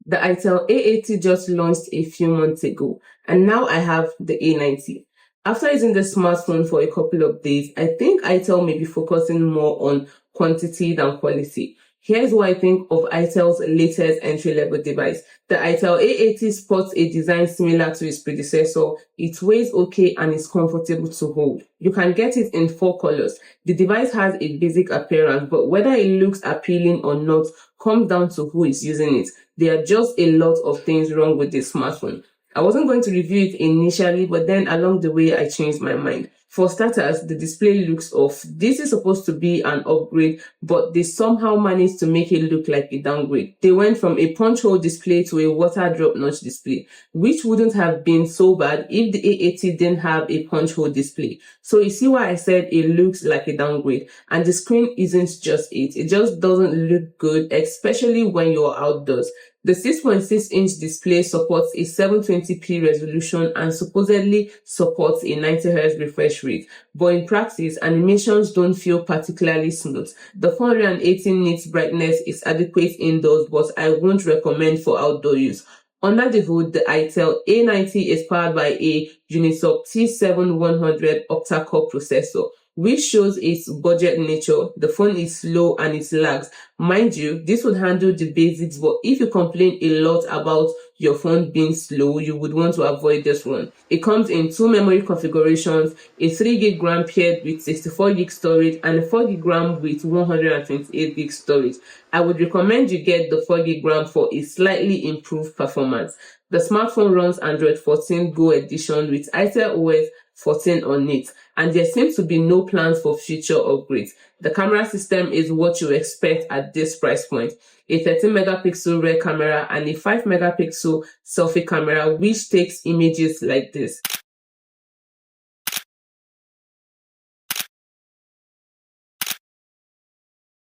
The itel A80 just launched a few months ago, and now I have the A90. After using the smartphone for a couple of days, I think itel may be focusing more on quantity than quality. Here's what I think of itel's latest entry-level device. The itel A80 sports a design similar to its predecessor. It weighs okay and is comfortable to hold. You can get it in 4 colors. The device has a basic appearance, but whether it looks appealing or not comes down to who is using it. There are just a lot of things wrong with this smartphone. I wasn't going to review it initially, but then along the way, I changed my mind. For starters, the display looks off. This is supposed to be an upgrade, but they somehow managed to make it look like a downgrade. They went from a punch hole display to a water drop notch display, which wouldn't have been so bad if the A80 didn't have a punch hole display. So you see why I said it looks like a downgrade. And the screen isn't just it. It just doesn't look good, especially when you're outdoors. The 6.6-inch display supports a 720p resolution and supposedly supports a 90Hz refresh rate, but in practice, animations don't feel particularly smooth. The 418 nits brightness is adequate indoors, but I won't recommend for outdoor use. Under the hood, the itel A90 is powered by a Unisoc T7-100 octa-core processor, which shows its budget nature. The phone is slow and it lags. Mind you, this would handle the basics, but if you complain a lot about your phone being slow, you would want to avoid this one. It comes in 2 memory configurations, a 3GB RAM paired with 64GB storage and a 4GB RAM with 128GB storage. I would recommend you get the 4GB RAM for a slightly improved performance. The smartphone runs Android 14 Go edition with itel OS 14 on it, and there seems to be no plans for future upgrades. The camera system is what you expect at this price point. A 13-megapixel rear camera and a 5-megapixel selfie camera which takes images like this.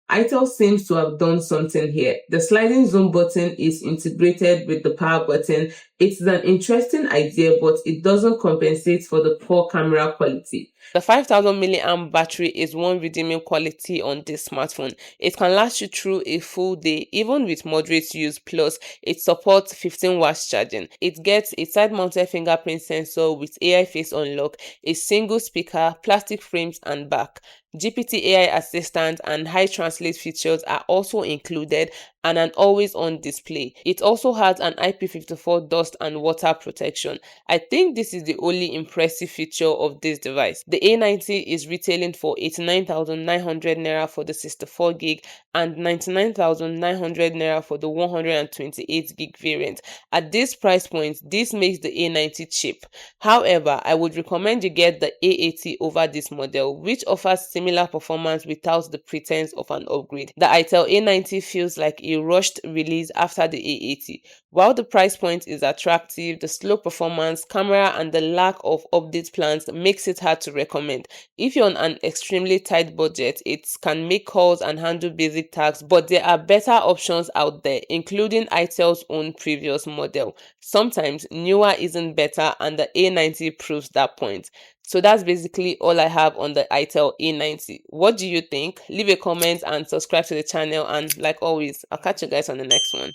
itel seems to have done something here. The sliding zoom button is integrated with the power button. It's an interesting idea, but it doesn't compensate for the poor camera quality. The 5000 mAh battery is one redeeming quality on this smartphone. It can last you through a full day even with moderate use, plus it supports 15 watts charging. It gets a side-mounted fingerprint sensor with AI face unlock, a single speaker, plastic frames and back. GPT AI assistant and high translate features are also included and an always-on display. It also has an IP54 dust and water protection. I think this is the only impressive feature of this device. The A90 is retailing for 89,900 naira for the 64GB and 99,900 naira for the 128GB variant. At this price point, this makes the A90 cheap. However, I would recommend you get the A80 over this model, which offers similar performance without the pretense of an upgrade. The itel A90 feels like a rushed release after the A80. While the price point is attractive, the slow performance, camera, and the lack of update plans makes it hard to recommend. If you're on an extremely tight budget, it can make calls and handle basic tasks, but there are better options out there, including itel's own previous model. Sometimes newer isn't better, and the A90 proves that point. So that's basically all I have on the itel A90. What do you think? Leave a comment and subscribe to the channel, and like always, I'll catch you guys on the next one.